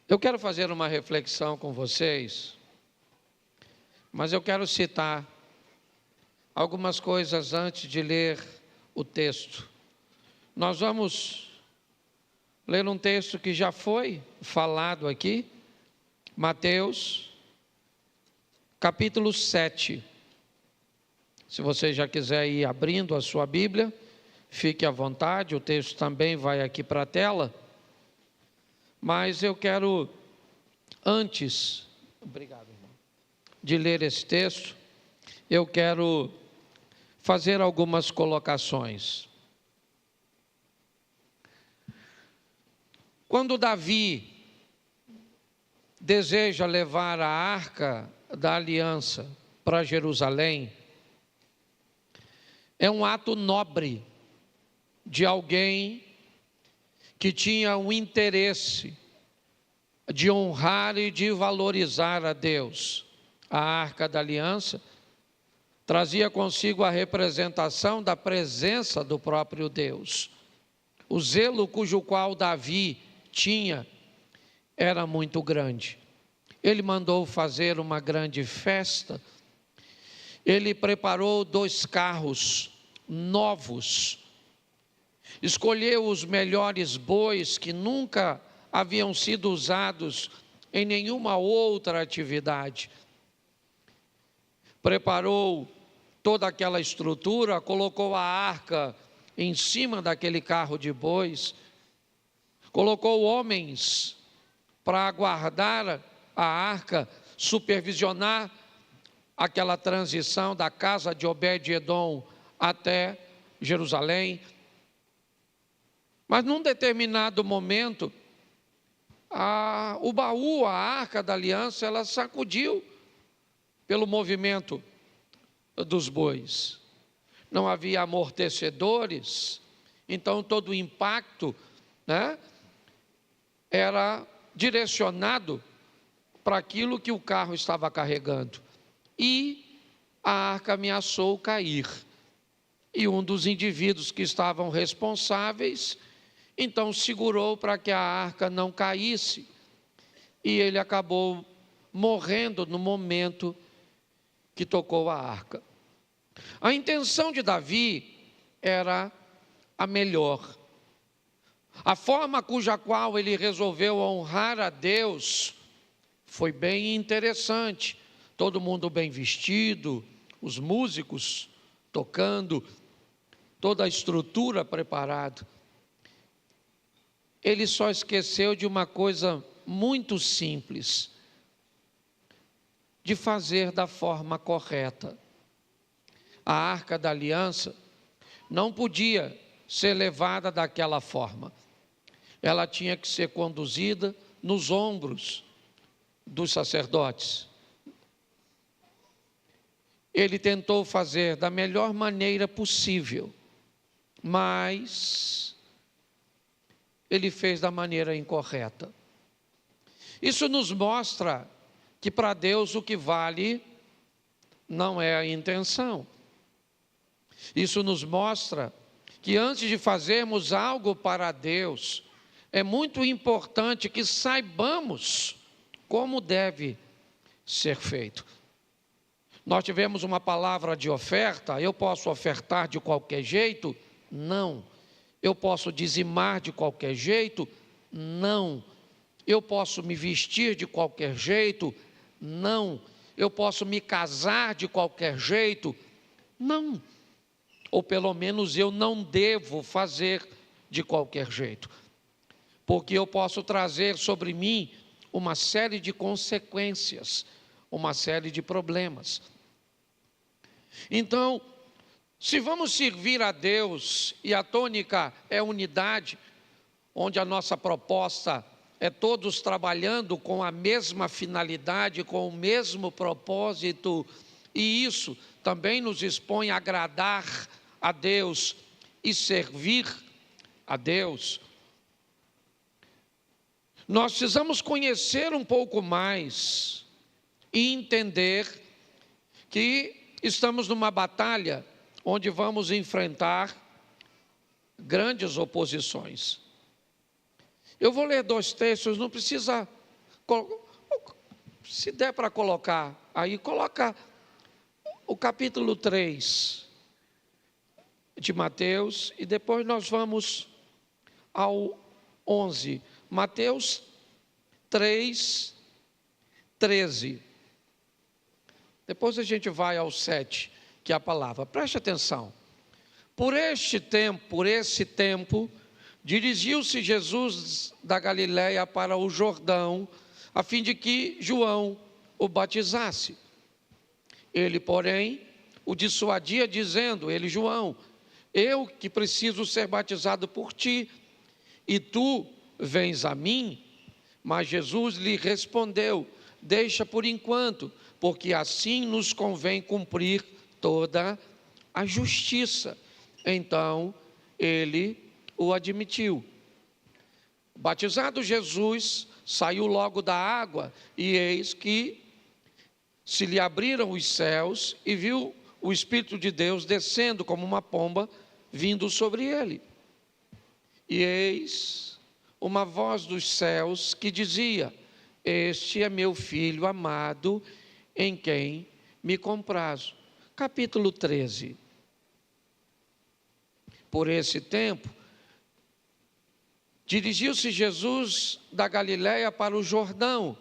Eu quero fazer uma reflexão com vocês, mas eu quero citar algumas coisas antes de ler o texto. Nós vamos ler um texto que já foi falado aqui, Mateus, capítulo 7. Se você já quiser ir abrindo a sua Bíblia, fique à vontade, o texto também vai aqui para a tela. Mas eu quero, antes, obrigado, irmão, de ler esse texto, eu quero fazer algumas colocações. Quando Davi deseja levar a arca da aliança para Jerusalém, é um ato nobre de alguém que tinha um interesse de honrar e de valorizar a Deus. A arca da aliança trazia consigo a representação da presença do próprio Deus. O zelo cujo qual Davi tinha era muito grande. Ele mandou fazer uma grande festa. Ele preparou 2 carros novos, escolheu os melhores bois que nunca haviam sido usados em nenhuma outra atividade. Preparou toda aquela estrutura, colocou a arca em cima daquele carro de bois, colocou homens para guardar a arca, supervisionar aquela transição da casa de Obed-Edom até Jerusalém. Mas num determinado momento, o baú, a arca da aliança, ela sacudiu pelo movimento dos bois. Não havia amortecedores, então todo o impacto, era direcionado para aquilo que o carro estava carregando. E a arca ameaçou cair. E um dos indivíduos que estavam responsáveis, então segurou para que a arca não caísse. E ele acabou morrendo no momento que tocou a arca. A intenção de Davi era a melhor. A forma cuja qual ele resolveu honrar a Deus foi bem interessante. Todo mundo bem vestido, os músicos tocando, toda a estrutura preparada. Ele só esqueceu de uma coisa muito simples, de fazer da forma correta. A arca da aliança não podia ser levada daquela forma. Ela tinha que ser conduzida nos ombros dos sacerdotes. Ele tentou fazer da melhor maneira possível, mas ele fez da maneira incorreta. Isso nos mostra que para Deus o que vale não é a intenção. Isso nos mostra que antes de fazermos algo para Deus, é muito importante que saibamos como deve ser feito. Nós tivemos uma palavra de oferta. Eu posso ofertar de qualquer jeito? Não. Eu posso dizimar de qualquer jeito? Não. Eu posso me vestir de qualquer jeito? Não. Eu posso me casar de qualquer jeito? Não. Ou pelo menos eu não devo fazer de qualquer jeito, porque eu posso trazer sobre mim uma série de consequências, uma série de problemas. Então, se vamos servir a Deus, e a tônica é unidade, onde a nossa proposta é todos trabalhando com a mesma finalidade, com o mesmo propósito, e isso também nos expõe a agradar a Deus e servir a Deus. Nós precisamos conhecer um pouco mais e entender que estamos numa batalha onde vamos enfrentar grandes oposições. Eu vou ler 2 textos, não precisa Se der para colocar, aí coloca o capítulo 3 de Mateus, e depois nós vamos ao 11. Mateus 3, 13. Depois a gente vai ao 7, que é a palavra. Preste atenção. Por esse tempo, dirigiu-se Jesus da Galiléia para o Jordão, a fim de que João o batizasse. Ele, porém, o dissuadia, dizendo, ele, João, eu que preciso ser batizado por ti, e tu vens a mim? Mas Jesus lhe respondeu, deixa por enquanto, porque assim nos convém cumprir toda a justiça. Então, ele o admitiu. Batizado Jesus, saiu logo da água, e eis que se lhe abriram os céus, e viu o Espírito de Deus descendo como uma pomba, vindo sobre ele. E eis uma voz dos céus que dizia, este é meu Filho amado, em quem me comprazo. Capítulo 13. Por esse tempo, dirigiu-se Jesus da Galiléia para o Jordão.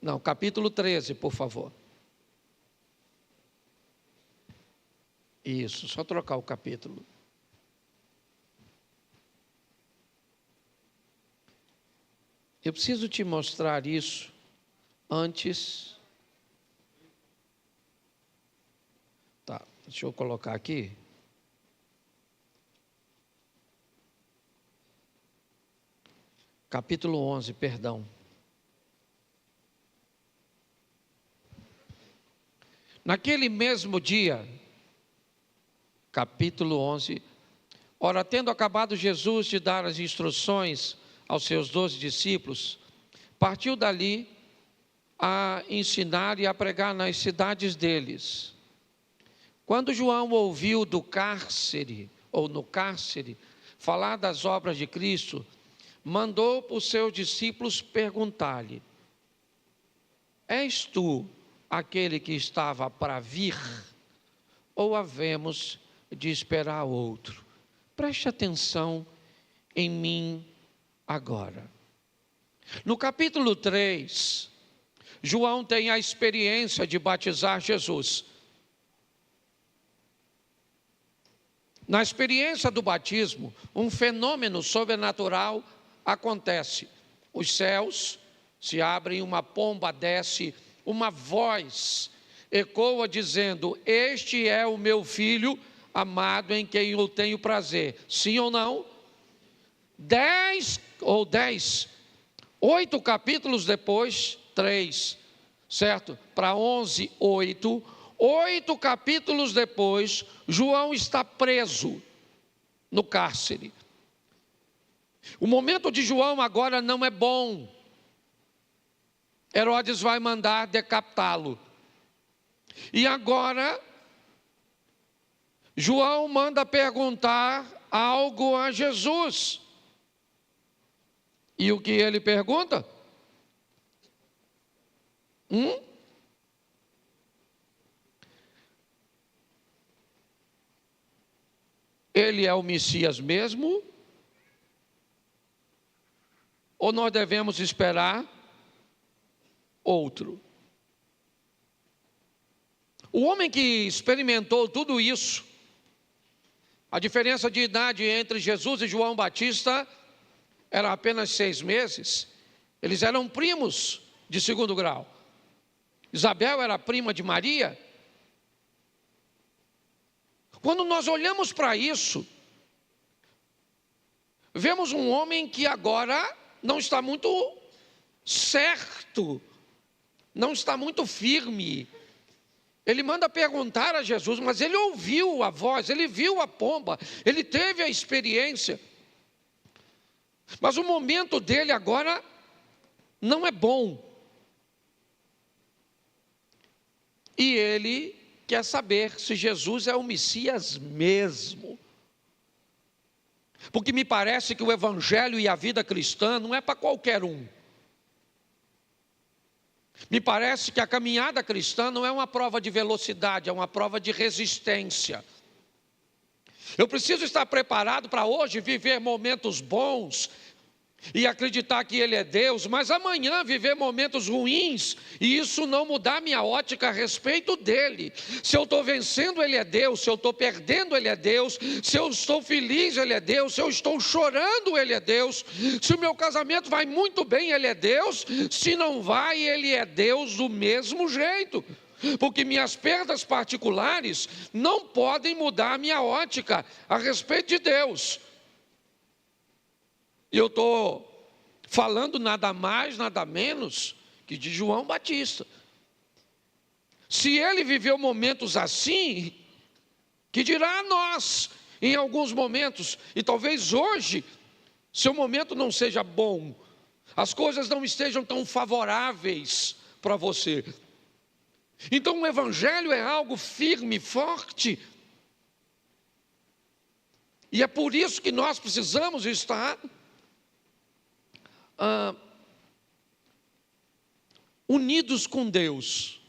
Não, capítulo 13, por favor. Isso, só trocar o capítulo. Eu preciso te mostrar isso antes. Tá, deixa eu colocar aqui. Capítulo 11, perdão. Naquele mesmo dia, capítulo 11, ora, tendo acabado Jesus de dar as instruções aos seus 12 discípulos, partiu dali a ensinar e a pregar nas cidades deles. Quando João ouviu do cárcere, ou no cárcere, falar das obras de Cristo, mandou para os seus discípulos perguntar-lhe, és tu aquele que estava para vir, ou havemos de esperar outro? Preste atenção em mim agora. No capítulo 3, João tem a experiência de batizar Jesus. Na experiência do batismo, um fenômeno sobrenatural acontece. Os céus se abrem, uma pomba desce, uma voz ecoa dizendo, este é o meu Filho amado em quem eu tenho prazer. Sim ou não? 8 capítulos depois, 3, certo? Para 11, 8 capítulos depois, João está preso no cárcere. O momento de João agora não é bom. Herodes vai mandar decapitá-lo. E agora, João manda perguntar algo a Jesus. E o que ele pergunta? Ele é o Messias mesmo? Ou nós devemos esperar outro? O homem que experimentou tudo isso, a diferença de idade entre Jesus e João Batista era apenas 6 meses. Eles eram primos de segundo grau. Isabel era prima de Maria. Quando nós olhamos para isso, vemos um homem que agora não está muito certo, não está muito firme. Ele manda perguntar a Jesus, mas ele ouviu a voz, ele viu a pomba, ele teve a experiência. Mas o momento dele agora não é bom. E ele quer saber se Jesus é o Messias mesmo. Porque me parece que o evangelho e a vida cristã não é para qualquer um. Me parece que a caminhada cristã não é uma prova de velocidade, é uma prova de resistência. Eu preciso estar preparado para hoje viver momentos bons e acreditar que Ele é Deus, mas amanhã viver momentos ruins e isso não mudar minha ótica a respeito dEle. Se eu estou vencendo, Ele é Deus; se eu estou perdendo, Ele é Deus; se eu estou feliz, Ele é Deus; se eu estou chorando, Ele é Deus; se o meu casamento vai muito bem, Ele é Deus; se não vai, Ele é Deus do mesmo jeito. Porque minhas perdas particulares não podem mudar a minha ótica a respeito de Deus. E eu estou falando nada mais, nada menos que de João Batista. Se ele viveu momentos assim, que dirá a nós em alguns momentos, e talvez hoje, seu momento não seja bom, as coisas não estejam tão favoráveis para você. Então o evangelho é algo firme, forte. E é por isso que nós precisamos estar unidos com Deus,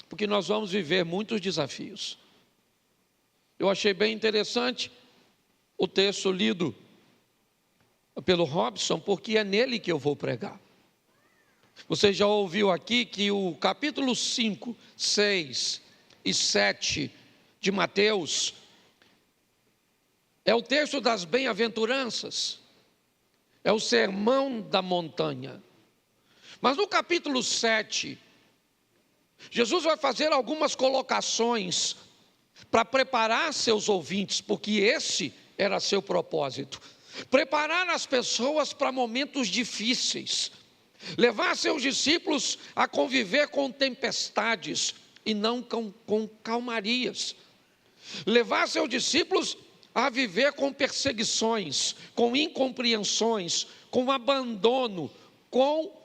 porque nós vamos viver muitos desafios. Eu achei bem interessante o texto lido pelo Robson, porque é nele que eu vou pregar. Você já ouviu aqui que o capítulo 5, 6 e 7 de Mateus é o texto das bem-aventuranças, é o sermão da montanha. Mas no capítulo 7, Jesus vai fazer algumas colocações para preparar seus ouvintes, porque esse era seu propósito: preparar as pessoas para momentos difíceis, levar seus discípulos a conviver com tempestades e não com calmarias, levar seus discípulos a viver com perseguições, com incompreensões, com abandono, com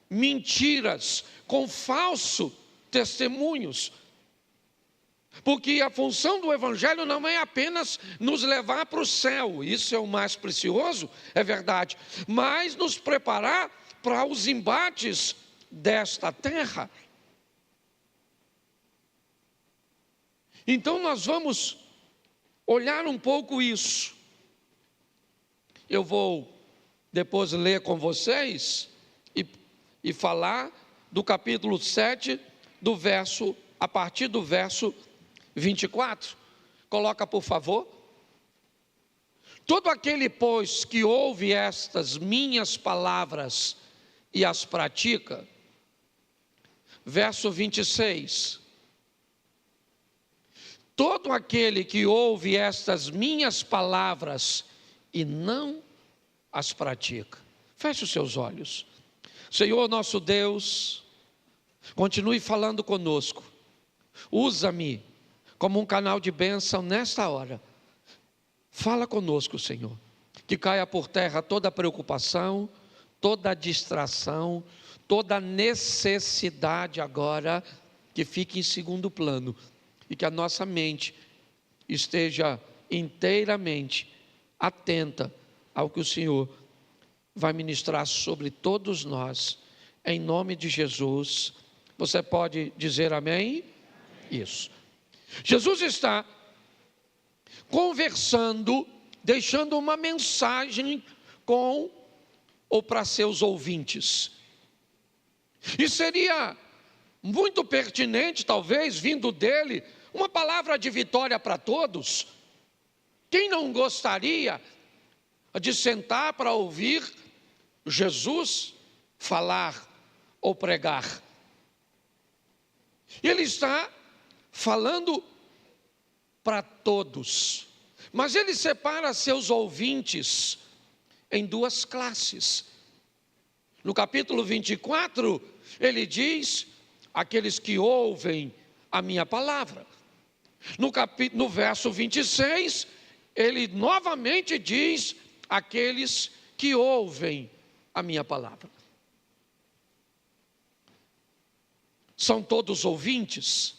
mentiras, com falso testemunhos. Porque a função do evangelho não é apenas nos levar para o céu, isso é o mais precioso, é verdade, mas nos preparar para os embates desta terra. Então nós vamos olhar um pouco isso. Eu vou depois ler com vocês e falar do capítulo 7, a partir do verso 24. Coloca, por favor. Todo aquele, pois, que ouve estas minhas palavras e as pratica. Verso 26. Todo aquele que ouve estas minhas palavras e não as pratica. Feche os seus olhos. Senhor nosso Deus, continue falando conosco. Usa-me como um canal de bênção nesta hora. Fala conosco, Senhor. Que caia por terra toda preocupação, toda distração, toda necessidade agora, que fique em segundo plano. E que a nossa mente esteja inteiramente atenta ao que o Senhor vai ministrar sobre todos nós, em nome de Jesus. Você pode dizer amém? Isso. Jesus está conversando, deixando uma mensagem com ou para seus ouvintes. E seria muito pertinente, talvez, vindo dele, uma palavra de vitória para todos. Quem não gostaria de sentar para ouvir Jesus falar ou pregar? Ele está falando para todos, mas ele separa seus ouvintes em duas classes. No capítulo 24, ele diz: aqueles que ouvem a minha palavra. No verso 26, ele novamente diz: aqueles que ouvem a minha palavra. São todos ouvintes.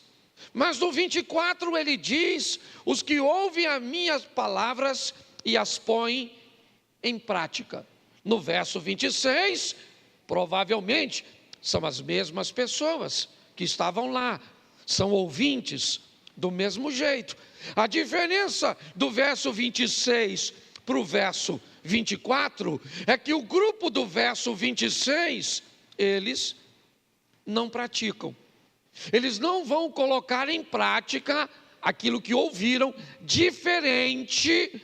Mas no 24 ele diz: os que ouvem as minhas palavras e as põem em prática. No verso 26, provavelmente são as mesmas pessoas que estavam lá, são ouvintes do mesmo jeito. A diferença do verso 26 para o verso 24 é que o grupo do verso 26, eles não praticam. Eles não vão colocar em prática aquilo que ouviram, diferente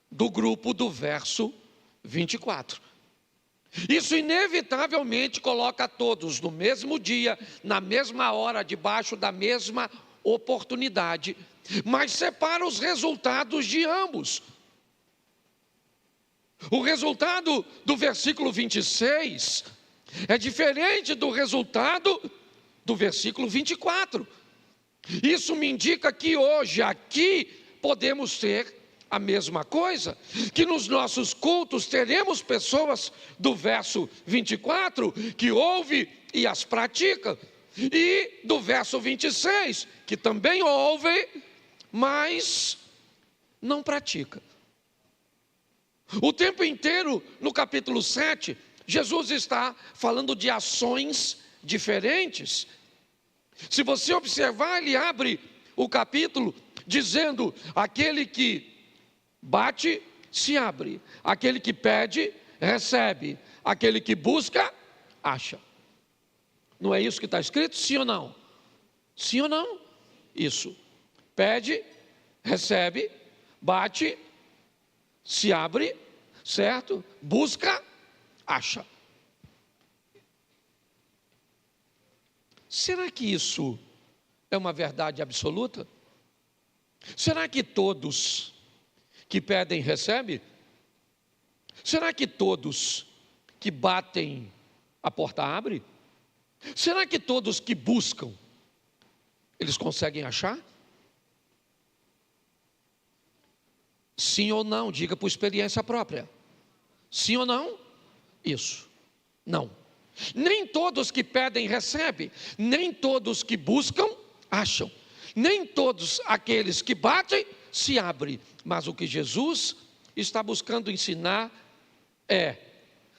do grupo do verso 24. Isso inevitavelmente coloca todos no mesmo dia, na mesma hora, debaixo da mesma oportunidade, mas separa os resultados de ambos. O resultado do versículo 26 é diferente do resultado do versículo 24. Isso me indica que hoje aqui podemos ter a mesma coisa, que nos nossos cultos teremos pessoas do verso 24 que ouvem e as praticam, e do verso 26 que também ouvem, mas não pratica. O tempo inteiro no capítulo 7, Jesus está falando de ações diferentes. Se você observar, ele abre o capítulo dizendo: aquele que bate, se abre; aquele que pede, recebe; aquele que busca, acha. Não é isso que está escrito? Sim ou não? Sim ou não? Isso. Pede, recebe; bate, se abre, certo? Busca, acha. Será que isso é uma verdade absoluta? Será que todos que pedem recebem? Será que todos que batem a porta abre? Será que todos que buscam, eles conseguem achar? Sim ou não? Diga por experiência própria. Sim ou não? Isso. Não. Nem todos que pedem recebem, nem todos que buscam acham, nem todos aqueles que batem se abrem. Mas o que Jesus está buscando ensinar é: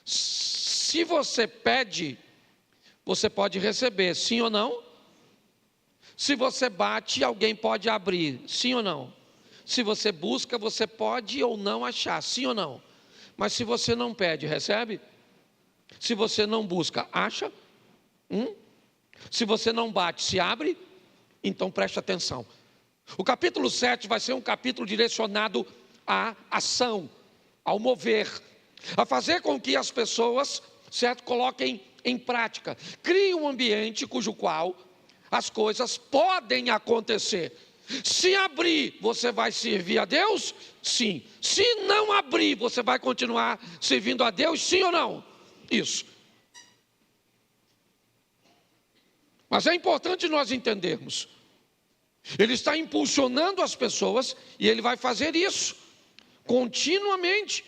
se você pede, você pode receber, sim ou não? Se você bate, alguém pode abrir, sim ou não? Se você busca, você pode ou não achar, sim ou não? Mas se você não pede, recebe? Se você não busca, acha? Se você não bate, se abre? Então preste atenção. O capítulo 7 vai ser um capítulo direcionado à ação, ao mover, a fazer com que as pessoas, certo, coloquem em prática. Crie um ambiente cujo qual as coisas podem acontecer. Se abrir, você vai servir a Deus? Sim. Se não abrir, você vai continuar servindo a Deus? Sim ou não? Isso. Mas é importante nós entendermos. Ele está impulsionando as pessoas e ele vai fazer isso continuamente.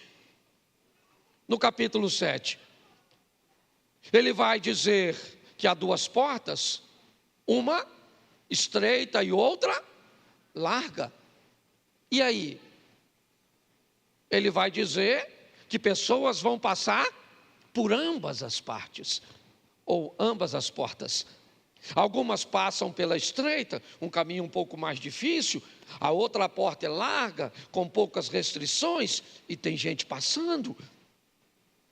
No capítulo 7, ele vai dizer que há duas portas, uma estreita e outra larga. E aí? Ele vai dizer que pessoas vão passar por ambas as partes, ou ambas as portas. Algumas passam pela estreita, um caminho um pouco mais difícil; a outra porta é larga, com poucas restrições, e tem gente passando.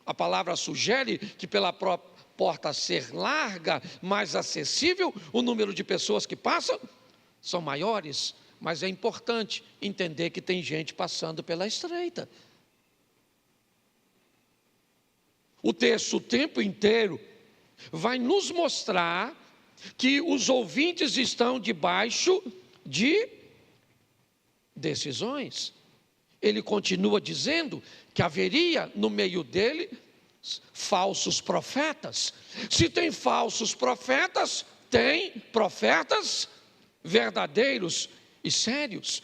A palavra sugere que pela porta ser larga, mais acessível, o número de pessoas que passam são maiores, mas é importante entender que tem gente passando pela estreita. O texto o tempo inteiro vai nos mostrar que os ouvintes estão debaixo de decisões. Ele continua dizendo que haveria no meio dele falsos profetas. Se tem falsos profetas, tem profetas verdadeiros e sérios.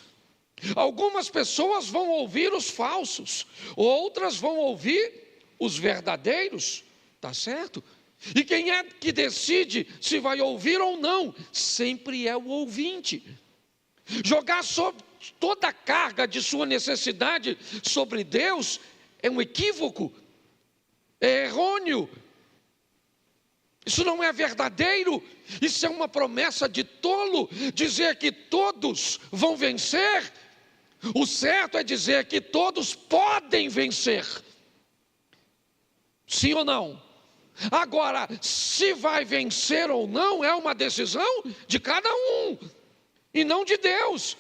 Algumas pessoas vão ouvir os falsos, outras vão ouvir os verdadeiros, tá certo? E quem é que decide se vai ouvir ou não? Sempre é o ouvinte. Jogar toda a carga de sua necessidade sobre Deus é um equívoco, é errôneo. Isso não é verdadeiro, isso é uma promessa de tolo, dizer que todos vão vencer. O certo é dizer que todos podem vencer. Sim ou não? Agora, se vai vencer ou não, é uma decisão de cada um, e não de Deus.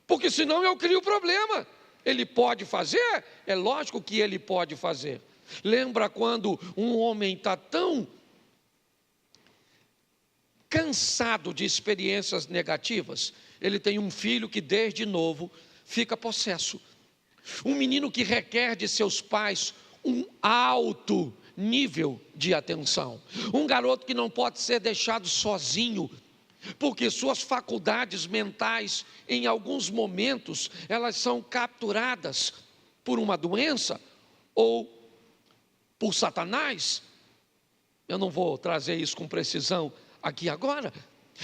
Porque senão eu crio problema. Ele pode fazer? É lógico que ele pode fazer. Lembra quando um homem está tão cansado de experiências negativas? Ele tem um filho que desde novo fica possesso. Um menino que requer de seus pais um alto nível de atenção. Um garoto que não pode ser deixado sozinho, porque suas faculdades mentais, em alguns momentos, elas são capturadas por uma doença ou por Satanás. Eu não vou trazer isso com precisão aqui agora,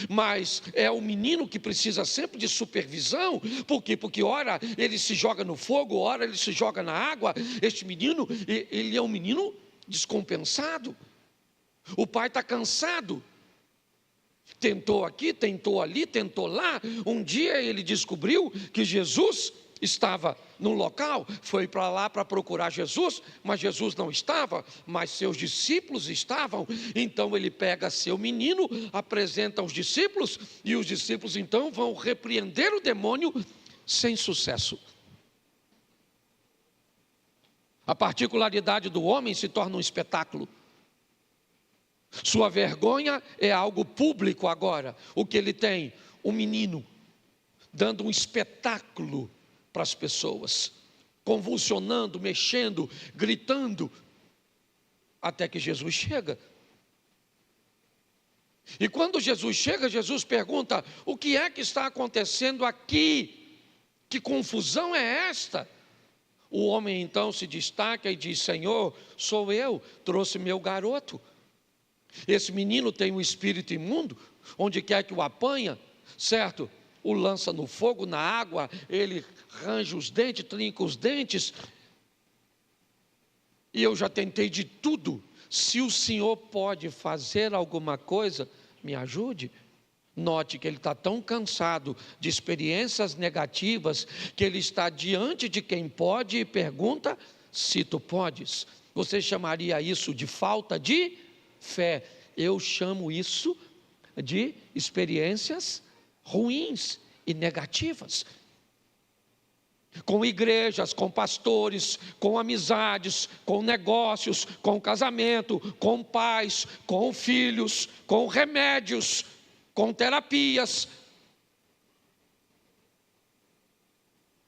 mas é o menino que precisa sempre de supervisão. Por quê? Porque ora ele se joga no fogo, ora ele se joga na água. Este menino, ele é um menino descompensado. O pai está cansado. Tentou aqui, tentou ali, tentou lá. Um dia ele descobriu que Jesus estava no local, foi para lá para procurar Jesus, mas Jesus não estava, mas seus discípulos estavam. Então ele pega seu menino, apresenta aos discípulos, e os discípulos então vão repreender o demônio sem sucesso. A particularidade do homem se torna um espetáculo. Sua vergonha é algo público agora. O que ele tem? Um menino dando um espetáculo para as pessoas, convulsionando, mexendo, gritando, até que Jesus chega. E quando Jesus chega, Jesus pergunta: o que é que está acontecendo aqui? Que confusão é esta? O homem então se destaca e diz: Senhor, sou eu, trouxe meu garoto. Esse menino tem um espírito imundo, onde quer que o apanha, certo? O lança no fogo, na água, ele arranja os dentes, trinca os dentes. E eu já tentei de tudo. Se o Senhor pode fazer alguma coisa, me ajude. Note que ele está tão cansado de experiências negativas, que ele está diante de quem pode e pergunta: se tu podes. Você chamaria isso de falta de fé? Eu chamo isso de experiências ruins e negativas. Com igrejas, com pastores, com amizades, com negócios, com casamento, com pais, com filhos, com remédios, com terapias.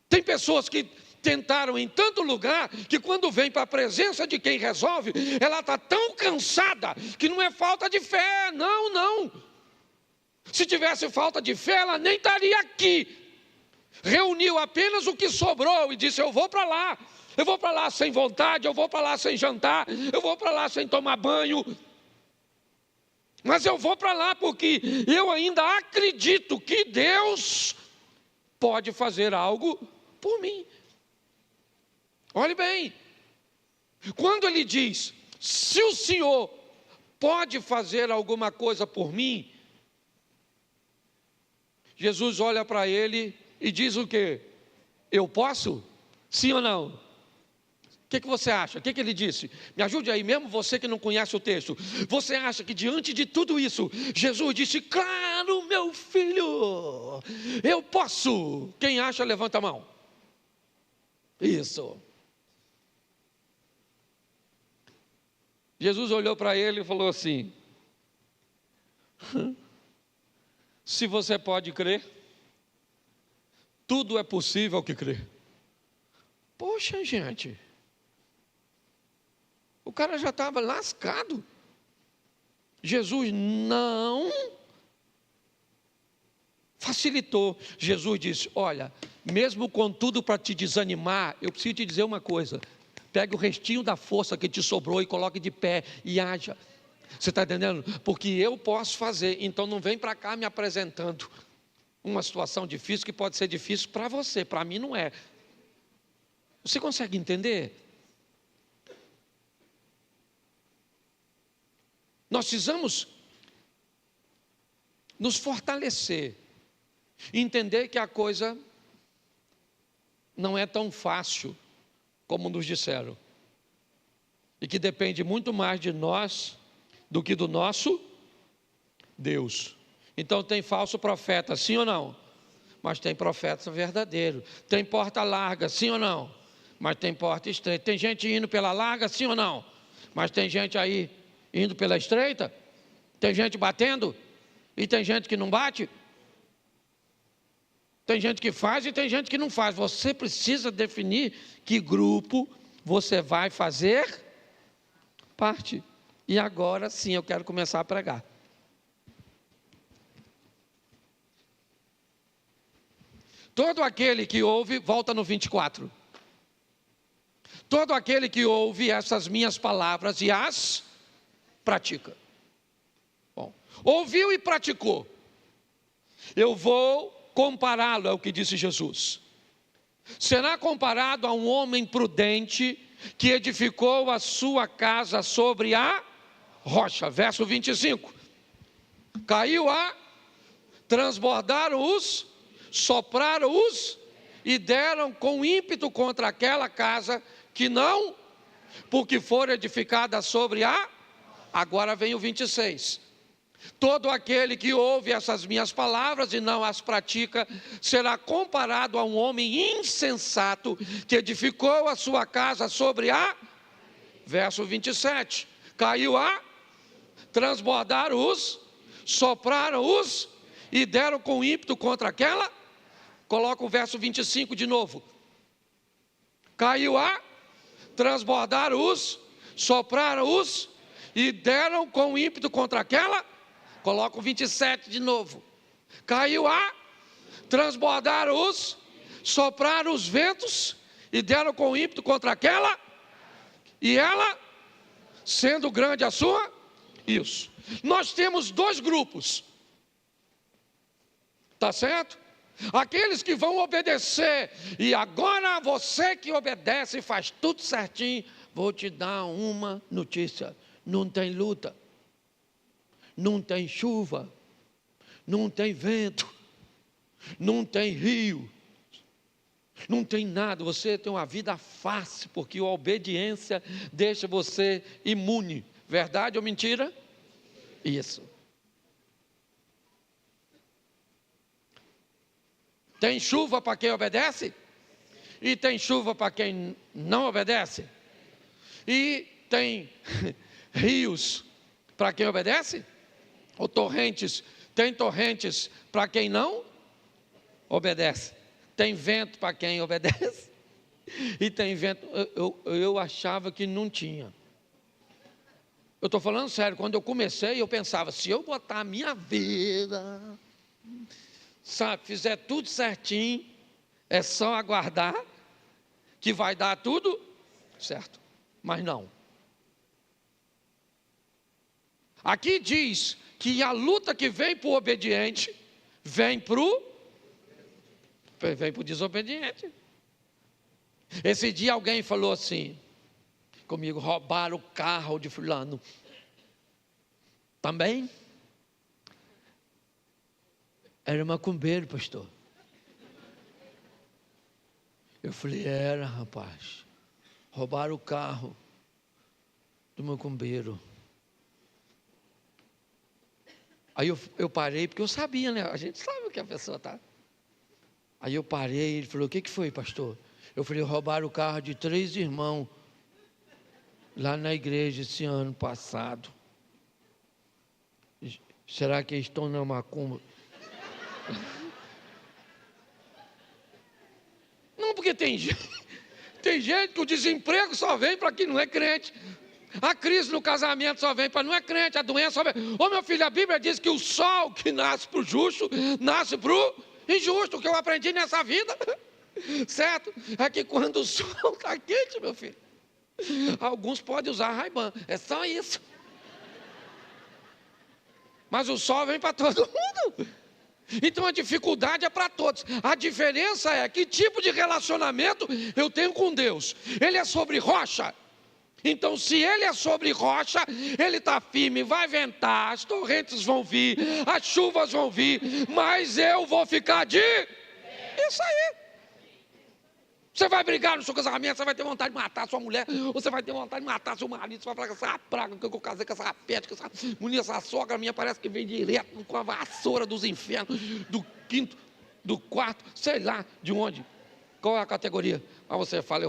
Tem pessoas que tentaram em tanto lugar, que quando vem para a presença de quem resolve, ela está tão cansada, que não é falta de fé, não. Se tivesse falta de fé, ela nem estaria aqui. Reuniu apenas o que sobrou e disse: eu vou para lá sem vontade, eu vou para lá sem jantar, eu vou para lá sem tomar banho, mas eu vou para lá porque eu ainda acredito que Deus pode fazer algo por mim. Olhe bem, quando ele diz: se o Senhor pode fazer alguma coisa por mim, Jesus olha para ele e diz o quê? Eu posso? Sim ou não? O que você acha? O que ele disse? Me ajude aí, mesmo você que não conhece o texto. Você acha que diante de tudo isso, Jesus disse: claro, meu filho, eu posso. Quem acha, levanta a mão. Isso. Jesus olhou para ele e falou assim: se você pode crer, tudo é possível que crê. Poxa, gente, o cara já estava lascado. Jesus não facilitou. Jesus disse: olha, mesmo com tudo para te desanimar, eu preciso te dizer uma coisa: pegue o restinho da força que te sobrou e coloque de pé e haja. Você está entendendo? Porque eu posso fazer, então não vem para cá me apresentando. uma situação difícil que pode ser difícil para você, para mim não é. Você consegue entender? Nós precisamos nos fortalecer, entender que a coisa não é tão fácil como nos disseram, e que depende muito mais de nós do que do nosso Deus. Então tem falso profeta, sim ou não? Mas tem profeta verdadeiro. Tem porta larga, sim ou não? Mas tem porta estreita. Tem gente indo pela larga, sim ou não? Mas tem gente aí indo pela estreita? Tem gente batendo? E tem gente que não bate? Tem gente que faz e tem gente que não faz. Você precisa definir que grupo você vai fazer parte. E agora sim eu quero começar a pregar. Todo aquele que ouve, volta no 24. Todo aquele que ouve essas minhas palavras e as pratica. Bom, ouviu e praticou. Eu vou compará-lo, é o que disse Jesus. Será comparado a um homem prudente que edificou a sua casa sobre a rocha. Verso 25. Caiu transbordaram sopraram e deram com ímpeto contra aquela casa que não, porque for edificada sobre agora vem o 26. Todo aquele que ouve essas minhas palavras e não as pratica, será comparado a um homem insensato que edificou a sua casa sobre verso 27, caiu transbordaram sopraram e deram com ímpeto contra aquela. Coloca o verso 25 de novo. Caiu transbordaram sopraram e deram com ímpeto contra aquela. Coloca o 27 de novo. Caiu transbordaram sopraram os ventos e deram com ímpeto contra aquela. E ela, sendo grande a sua, isso. Nós temos dois grupos. Tá certo? Aqueles que vão obedecer, e agora você que obedece e faz tudo certinho, vou te dar uma notícia: não tem luta, não tem chuva, não tem vento, não tem rio, não tem nada, você tem uma vida fácil, porque a obediência deixa você imune. Verdade ou mentira? Isso. Tem chuva para quem obedece? E tem chuva para quem não obedece? E tem rios para quem obedece? Ou torrentes? Tem torrentes para quem não obedece? Tem vento para quem obedece? E tem vento. Eu achava que não tinha. Eu estou falando sério, quando eu comecei eu pensava, se eu botar a minha vida, sabe, fizer tudo certinho, é só aguardar que vai dar tudo certo. Mas não. Aqui diz que a luta que vem para o obediente, vem para o desobediente. Esse dia alguém falou assim comigo: roubaram o carro de fulano. Também? Era macumbeiro, pastor. Eu falei: era, rapaz. Roubaram o carro do macumbeiro. Aí eu parei, porque eu sabia, né? A gente sabe o que a pessoa está. Aí eu parei, ele falou: o que foi, pastor? Eu falei: roubaram o carro de 3 irmãos lá na igreja esse ano passado. Será que eles estão na macumba? Não, porque tem gente que o desemprego só vem para quem não é crente. A crise no casamento só vem para não é crente. A doença só vem. Ô meu filho, a Bíblia diz que o sol que nasce para o justo, nasce para o injusto. O que eu aprendi nessa vida, certo? É que quando o sol está quente, meu filho, alguns podem usar Ray-Ban. É só isso. Mas o sol vem para todo mundo. Então a dificuldade é para todos. A diferença é que tipo de relacionamento eu tenho com Deus. Ele é sobre rocha. Então se ele é sobre rocha, ele está firme, vai ventar, as torrentes vão vir, as chuvas vão vir, mas eu vou ficar de... Isso aí. Você vai brigar no seu casamento, você vai ter vontade de matar sua mulher, ou você vai ter vontade de matar seu marido, você vai falar que essa praga que eu casei com essa rapete, que essa mulher, essa sogra minha parece que vem direto com a vassoura dos infernos, do quinto, do quarto, sei lá de onde, qual é a categoria. Mas você fala,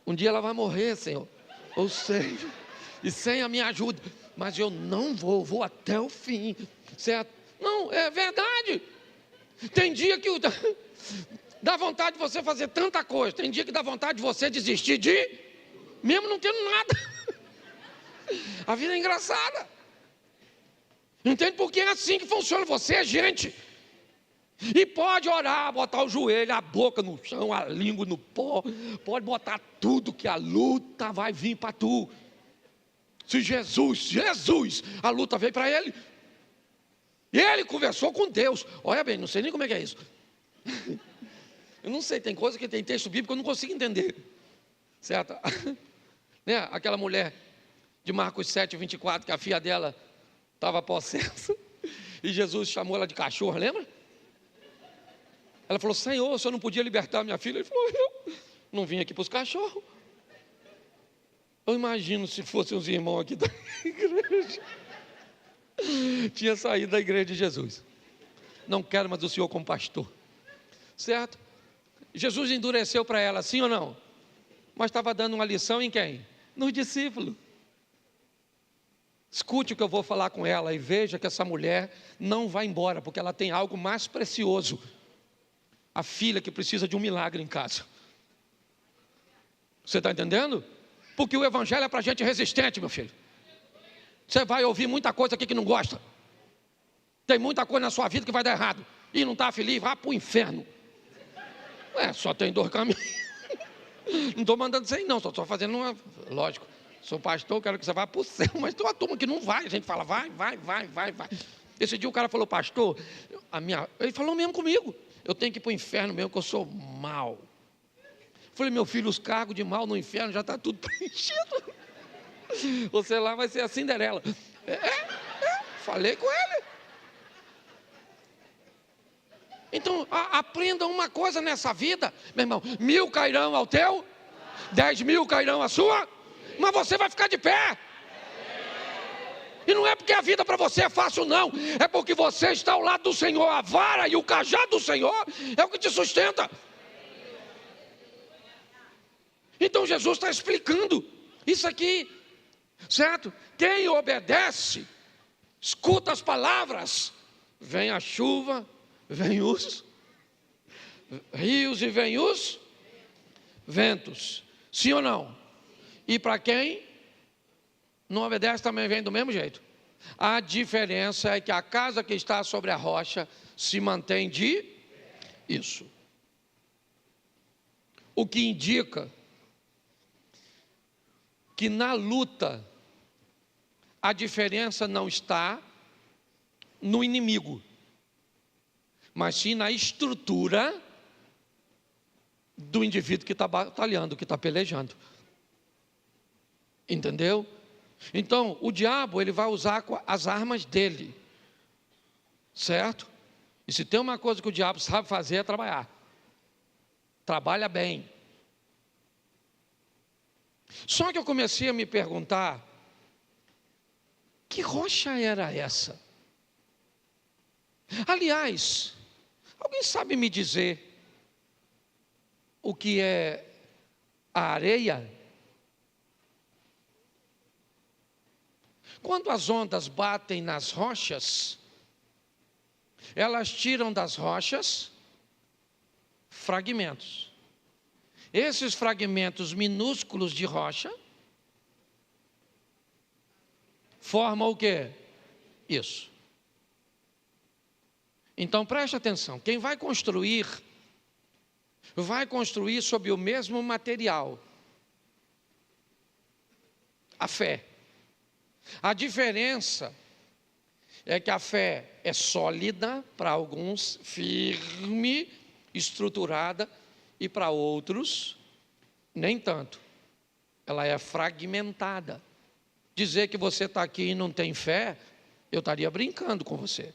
um dia ela vai morrer, Senhor, ou sei, e sem a minha ajuda, mas eu não vou até o fim, certo? Não, é verdade. Tem dia que dá vontade de você fazer tanta coisa. Tem dia que dá vontade de você desistir mesmo não tendo nada. A vida é engraçada. Entende? Porque é assim que funciona. Você é gente. E pode orar, botar o joelho, a boca no chão, a língua no pó. Pode botar tudo que a luta vai vir para tu. Se Jesus, a luta veio para ele. E ele conversou com Deus. Olha bem, não sei nem como é que é isso. Eu não sei, tem coisa que tem texto bíblico que eu não consigo entender. Certo? Né? Aquela mulher de Marcos 7, 24, que a filha dela estava possessa. E Jesus chamou ela de cachorro, lembra? Ela falou, Senhor, o Senhor não podia libertar minha filha? Ele falou, eu não vim aqui para os cachorros. Eu imagino se fossem os irmãos aqui da igreja. Tinha saído da igreja de Jesus. Não quero mais o Senhor como pastor. Certo? Jesus endureceu para ela, sim ou não? Mas estava dando uma lição em quem? Nos discípulos. Escute o que eu vou falar com ela e veja que essa mulher não vai embora, porque ela tem algo mais precioso. A filha que precisa de um milagre em casa. Você está entendendo? Porque o evangelho é para gente resistente, meu filho. Você vai ouvir muita coisa aqui que não gosta. Tem muita coisa na sua vida que vai dar errado. E não está feliz, vá para o inferno. Só tem 2 caminhos. Não estou mandando você ir não, só estou fazendo uma... Lógico, sou pastor, quero que você vá para o céu. Mas tem uma turma que não vai, a gente fala, vai. Esse dia o cara falou, pastor, ele falou mesmo comigo. Eu tenho que ir para o inferno mesmo, que eu sou mau. Falei, meu filho, os cargos de mal no inferno já está tudo preenchido. Você lá vai ser a Cinderela. Falei com ele. Então, aprenda uma coisa nessa vida, meu irmão. 1000 cairão ao teu, 10.000 cairão à sua, mas você vai ficar de pé. E não é porque a vida para você é fácil, não. É porque você está ao lado do Senhor. A vara e o cajado do Senhor é o que te sustenta. Então Jesus está explicando isso aqui, certo? Quem obedece, escuta as palavras, vem a chuva, vem os rios e vem os ventos. Sim ou não? E para quem não obedece também vem do mesmo jeito. A diferença é que a casa que está sobre a rocha se mantém de isso. O que indica que na luta a diferença não está no inimigo, mas sim na estrutura do indivíduo que está batalhando, que está pelejando. Entendeu? Então, o diabo, ele vai usar as armas dele, certo? E se tem uma coisa que o diabo sabe fazer é trabalhar. Trabalha bem. Só que eu comecei a me perguntar, que rocha era essa? Aliás, alguém sabe me dizer o que é a areia? Quando as ondas batem nas rochas, elas tiram das rochas fragmentos. Esses fragmentos minúsculos de rocha formam o quê? Isso. Então preste atenção, quem vai construir sobre o mesmo material. A fé. A diferença é que a fé é sólida, para alguns firme, estruturada, e para outros nem tanto. Ela é fragmentada. Dizer que você está aqui e não tem fé, eu estaria brincando com você.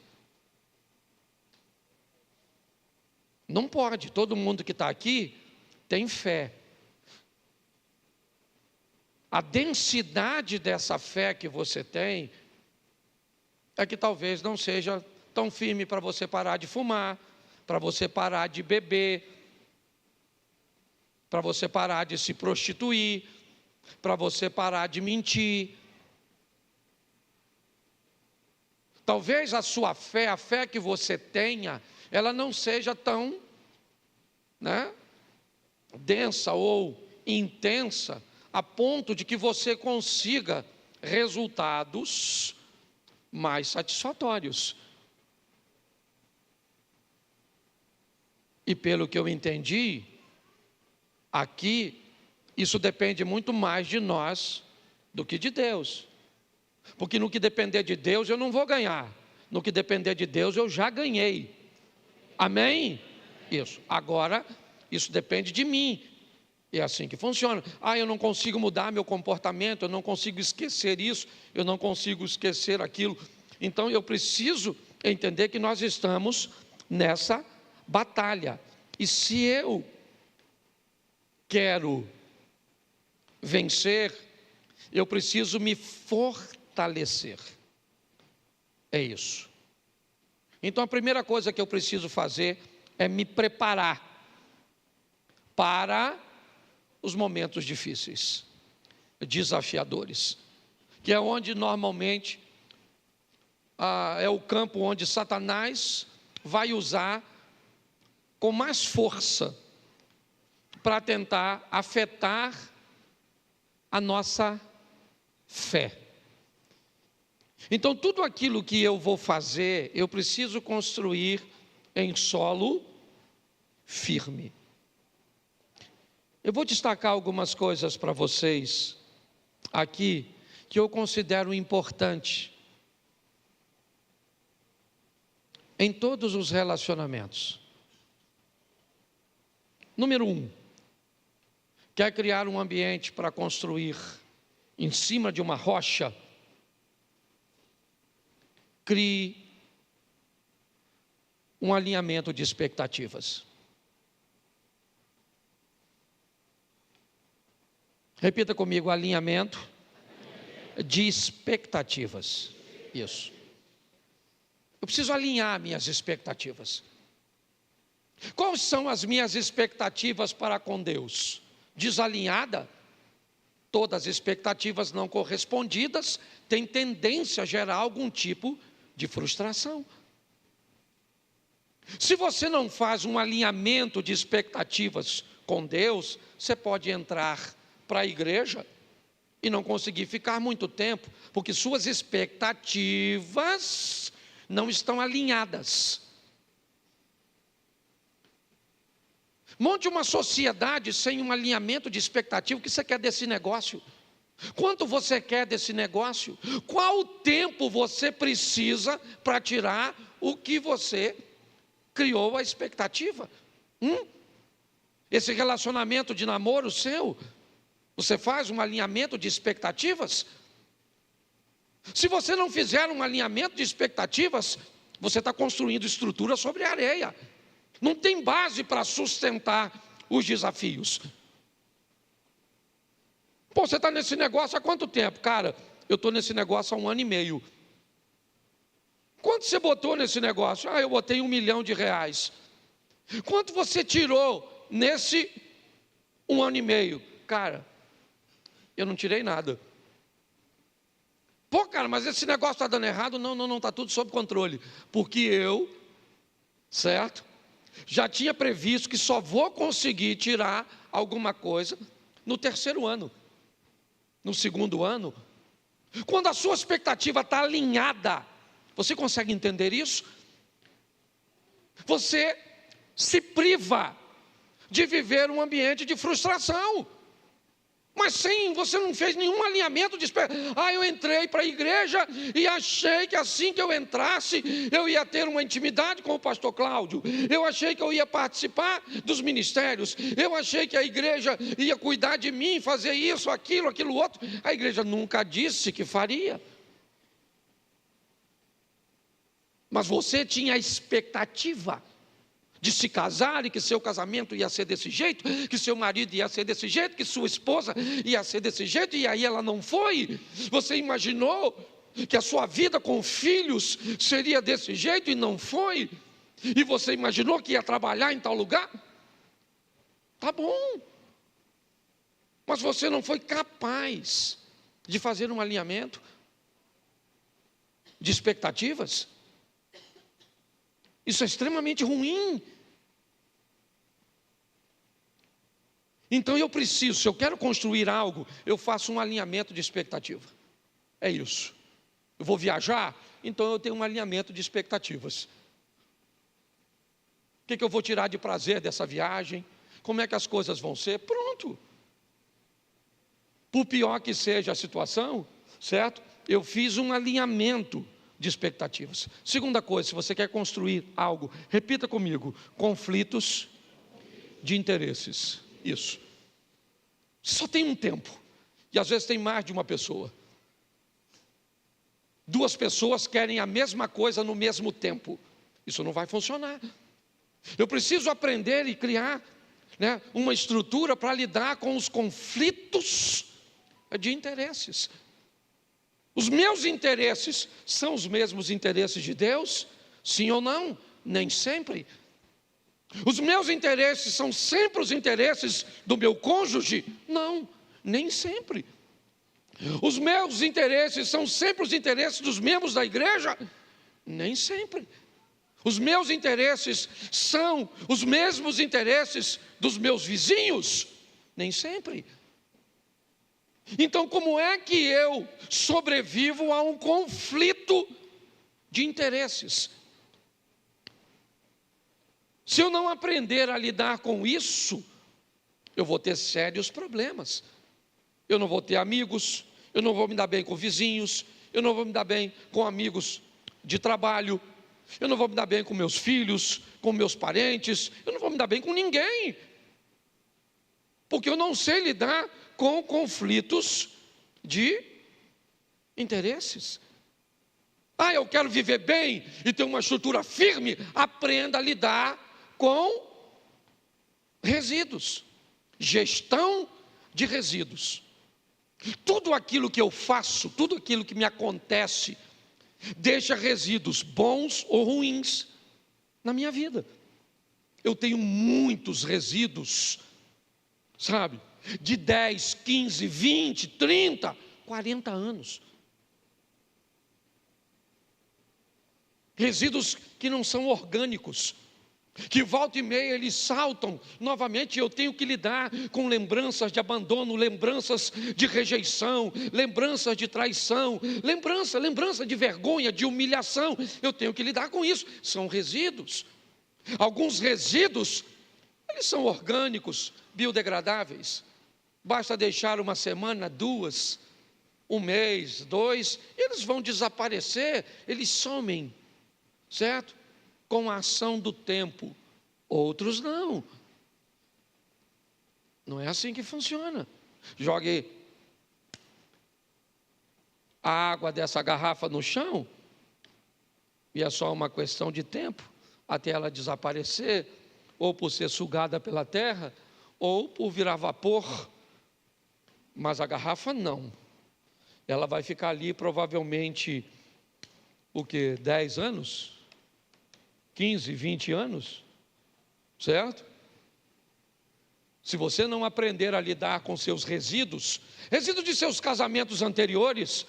Não pode, todo mundo que está aqui tem fé. A densidade dessa fé que você tem é que talvez não seja tão firme para você parar de fumar, para você parar de beber, para você parar de se prostituir, para você parar de mentir. Talvez a sua fé, a fé que você tenha, ela não seja tão, densa ou intensa, a ponto de que você consiga resultados mais satisfatórios. E pelo que eu entendi, aqui, isso depende muito mais de nós do que de Deus. Porque no que depender de Deus eu não vou ganhar. No que depender de Deus eu já ganhei. Amém? Isso. Agora, isso depende de mim. É assim que funciona. Eu não consigo mudar meu comportamento, eu não consigo esquecer isso, eu não consigo esquecer aquilo. Então eu preciso entender que nós estamos nessa batalha. E se eu quero vencer, eu preciso me fortalecer. É isso. Então a primeira coisa que eu preciso fazer é me preparar para os momentos difíceis, desafiadores, que é onde normalmente é o campo onde Satanás vai usar com mais força para tentar afetar a nossa fé. Então tudo aquilo que eu vou fazer, eu preciso construir em solo firme. Eu vou destacar algumas coisas para vocês aqui que eu considero importante em todos os relacionamentos. Número 1, quer criar um ambiente para construir em cima de uma rocha? Crie um alinhamento de expectativas. Repita comigo, alinhamento de expectativas. Isso. Eu preciso alinhar minhas expectativas. Quais são as minhas expectativas para com Deus? Desalinhada? Todas as expectativas não correspondidas têm tendência a gerar algum tipo de frustração. Se você não faz um alinhamento de expectativas com Deus, você pode entrar para a igreja e não conseguir ficar muito tempo, porque suas expectativas não estão alinhadas. Monte uma sociedade sem um alinhamento de expectativa. O que você quer desse negócio? Quanto você quer desse negócio? Qual tempo você precisa para tirar o que você criou a expectativa? Esse relacionamento de namoro seu, você faz um alinhamento de expectativas? Se você não fizer um alinhamento de expectativas, você está construindo estrutura sobre areia. Não tem base para sustentar os desafios. Pô, você está nesse negócio há quanto tempo? Cara, eu estou nesse negócio há 1 ano e meio. Quanto você botou nesse negócio? Eu botei R$1 milhão. Quanto você tirou nesse 1 ano e meio? Cara, eu não tirei nada. Pô, cara, mas esse negócio está dando errado? Não, está tudo sob controle. Porque eu, certo? Já tinha previsto que só vou conseguir tirar alguma coisa no 3º ano. No 2º ano. Quando a sua expectativa está alinhada, você consegue entender isso? Você se priva de viver um ambiente de frustração. Mas sim, você não fez nenhum alinhamento de eu entrei para a igreja e achei que assim que eu entrasse, eu ia ter uma intimidade com o pastor Cláudio. Eu achei que eu ia participar dos ministérios. Eu achei que a igreja ia cuidar de mim, fazer isso, aquilo outro. A igreja nunca disse que faria. Mas você tinha a expectativa de se casar e que seu casamento ia ser desse jeito, que seu marido ia ser desse jeito, que sua esposa ia ser desse jeito, e aí ela não foi. Você imaginou que a sua vida com filhos seria desse jeito e não foi? E você imaginou que ia trabalhar em tal lugar? Tá bom. Mas você não foi capaz de fazer um alinhamento de expectativas? Isso é extremamente ruim. Então eu preciso, se eu quero construir algo, eu faço um alinhamento de expectativa. É isso. Eu vou viajar, então eu tenho um alinhamento de expectativas. O que eu vou tirar de prazer dessa viagem? Como é que as coisas vão ser? Pronto. Por pior que seja a situação, certo? Eu fiz um alinhamento de expectativas. Segunda coisa, se você quer construir algo, repita comigo: conflitos de interesses. Isso. Só tem um tempo, e às vezes tem mais de uma pessoa. Duas pessoas querem a mesma coisa no mesmo tempo. Isso não vai funcionar. Eu preciso aprender e criar, uma estrutura para lidar com os conflitos de interesses. Os meus interesses são os mesmos interesses de Deus? Sim ou não? Nem sempre. Os meus interesses são sempre os interesses do meu cônjuge? Não, nem sempre. Os meus interesses são sempre os interesses dos membros da igreja? Nem sempre. Os meus interesses são os mesmos interesses dos meus vizinhos? Nem sempre. Então, como é que eu sobrevivo a um conflito de interesses? Se eu não aprender a lidar com isso, eu vou ter sérios problemas. Eu não vou ter amigos, eu não vou me dar bem com vizinhos, eu não vou me dar bem com amigos de trabalho, eu não vou me dar bem com meus filhos, com meus parentes, eu não vou me dar bem com ninguém, porque eu não sei lidar com conflitos de interesses. Eu quero viver bem e ter uma estrutura firme. Aprenda a lidar com resíduos, gestão de resíduos. Tudo aquilo que eu faço, tudo aquilo que me acontece, deixa resíduos bons ou ruins na minha vida. Eu tenho muitos resíduos, sabe? De 10, 15, 20, 30, 40 anos. Resíduos que não são orgânicos, que volta e meia eles saltam novamente. Eu tenho que lidar com lembranças de abandono, lembranças de rejeição, lembranças de traição, lembrança de vergonha, de humilhação. Eu tenho que lidar com isso. São resíduos. Alguns resíduos, eles são orgânicos, biodegradáveis. Basta deixar uma semana, 2, 1 mês, 2, eles vão desaparecer, eles somem, certo? Com a ação do tempo. Outros não. Não é assim que funciona. Jogue a água dessa garrafa no chão e é só uma questão de tempo até ela desaparecer, ou por ser sugada pela terra, ou por virar vapor. Mas a garrafa não. Ela vai ficar ali provavelmente, 10 anos? 15, 20 anos? Certo? Se você não aprender a lidar com seus resíduos de seus casamentos anteriores,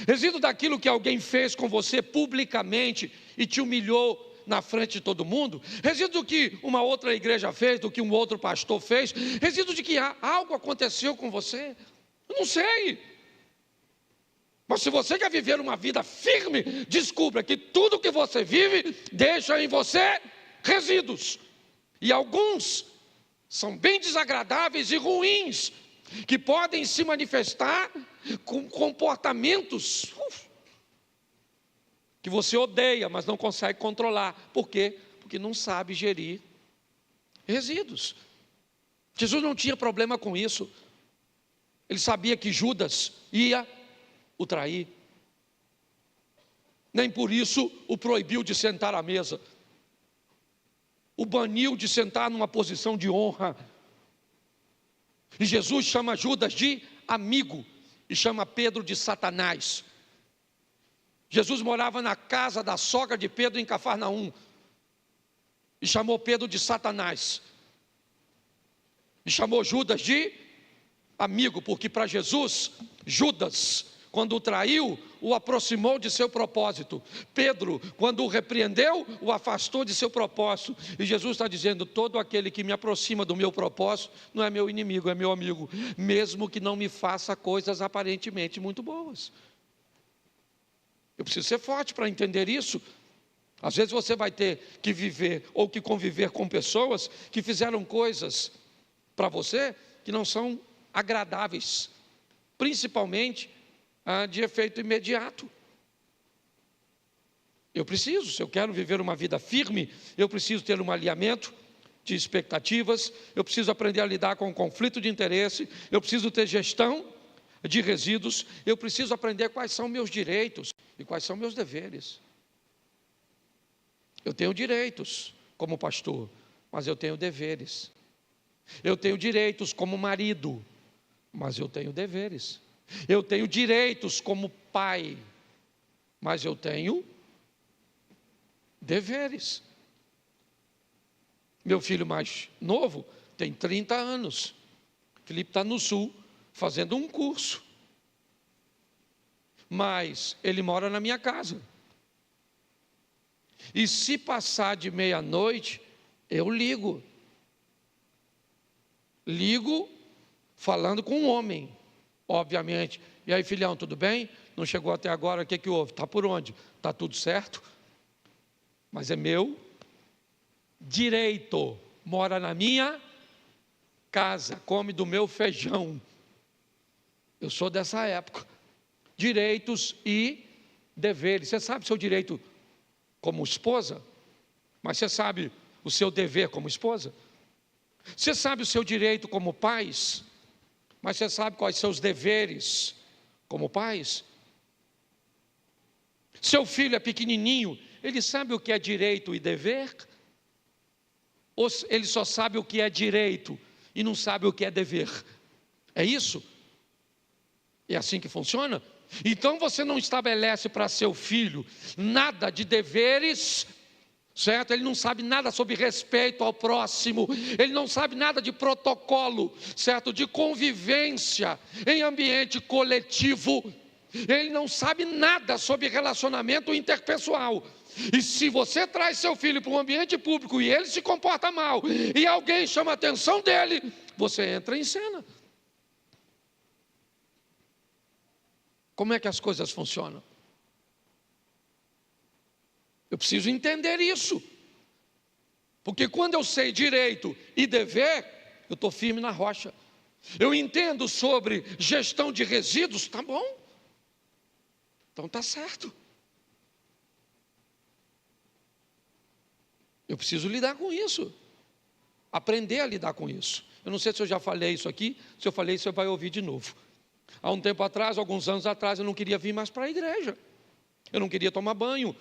resíduo daquilo que alguém fez com você publicamente e te humilhou na frente de todo mundo, resíduo do que uma outra igreja fez, do que um outro pastor fez, resíduo de que algo aconteceu com você, eu não sei. Mas se você quer viver uma vida firme, descubra que tudo que você vive deixa em você resíduos. E alguns são bem desagradáveis e ruins, que podem se manifestar com comportamentos que você odeia, mas não consegue controlar. Por quê? Porque não sabe gerir resíduos. Jesus não tinha problema com isso. Ele sabia que Judas ia o trair. Nem por isso o proibiu de sentar à mesa. O baniu de sentar numa posição de honra. E Jesus chama Judas de amigo e chama Pedro de Satanás. Jesus morava na casa da sogra de Pedro em Cafarnaum e chamou Pedro de Satanás. E chamou Judas de amigo, porque para Jesus, Judas, quando o traiu, o aproximou de seu propósito. Pedro, quando o repreendeu, o afastou de seu propósito. E Jesus está dizendo: todo aquele que me aproxima do meu propósito não é meu inimigo, é meu amigo, mesmo que não me faça coisas aparentemente muito boas. Eu preciso ser forte para entender isso. Às vezes você vai ter que viver ou que conviver com pessoas que fizeram coisas para você que não são agradáveis, principalmente de efeito imediato. Eu preciso, se eu quero viver uma vida firme, eu preciso ter um alinhamento de expectativas, eu preciso aprender a lidar com o conflito de interesse, eu preciso ter gestão de resíduos, eu preciso aprender quais são meus direitos e quais são meus deveres. Eu tenho direitos como pastor, mas eu tenho deveres. Eu tenho direitos como marido, mas eu tenho deveres. Eu tenho direitos como pai, mas eu tenho deveres. Meu filho mais novo tem 30 anos. Felipe está no sul fazendo um curso. Mas ele mora na minha casa. E se passar de meia-noite, eu ligo. Ligo falando com um homem, obviamente. E aí, filhão, tudo bem? Não chegou até agora, o que houve? Está por onde? Está tudo certo? Mas é meu direito. Mora na minha casa, come do meu feijão. Eu sou dessa época. Direitos e deveres. Você sabe o seu direito como esposa? Mas você sabe o seu dever como esposa? Você sabe o seu direito como pais? Mas você sabe quais são os deveres como pais? Seu filho é pequenininho, ele sabe o que é direito e dever? Ou ele só sabe o que é direito e não sabe o que é dever? É isso? É assim que funciona? Então você não estabelece para seu filho nada de deveres, certo? Ele não sabe nada sobre respeito ao próximo, ele não sabe nada de protocolo, certo? De convivência em ambiente coletivo, ele não sabe nada sobre relacionamento interpessoal. E se você traz seu filho para um ambiente público e ele se comporta mal, e alguém chama a atenção dele, você entra em cena. Como é que as coisas funcionam? Eu preciso entender isso. Porque quando eu sei direito e dever, eu estou firme na rocha. Eu entendo sobre gestão de resíduos, tá bom. Então tá certo. Eu preciso lidar com isso. Aprender a lidar com isso. Eu não sei se eu já falei isso aqui, se eu falei, você vai ouvir de novo. Há um tempo atrás, alguns anos atrás, eu não queria vir mais para a igreja. Eu não queria tomar banho.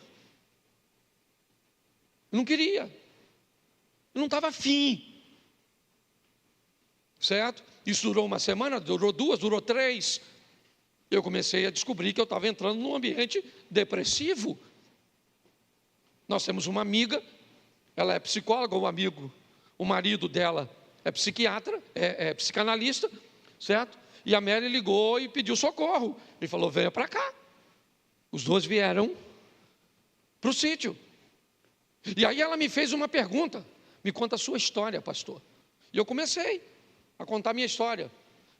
Eu não queria. Eu não estava afim. Certo? Isso durou uma semana, durou 2, durou 3. Eu comecei a descobrir que eu estava entrando num ambiente depressivo. Nós temos uma amiga, ela é psicóloga, um amigo, o marido dela é psiquiatra, é psicanalista, certo? E a Mary ligou e pediu socorro. Ele falou: venha para cá. Os dois vieram para o sítio. E aí ela me fez uma pergunta: me conta a sua história, pastor. E eu comecei a contar a minha história.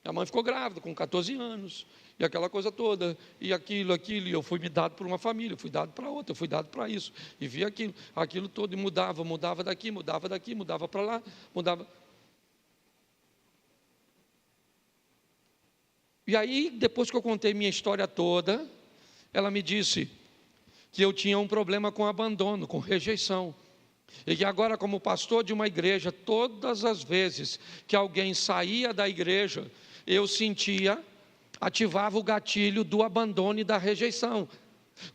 Minha mãe ficou grávida com 14 anos, e aquela coisa toda, e aquilo, e eu fui me dado por uma família, eu fui dado para outra, eu fui dado para isso, e vi aquilo todo, e mudava daqui, mudava para lá, mudava. E aí, depois que eu contei minha história toda, ela me disse que eu tinha um problema com abandono, com rejeição. E que agora, como pastor de uma igreja, todas as vezes que alguém saía da igreja, eu sentia, ativava o gatilho do abandono e da rejeição.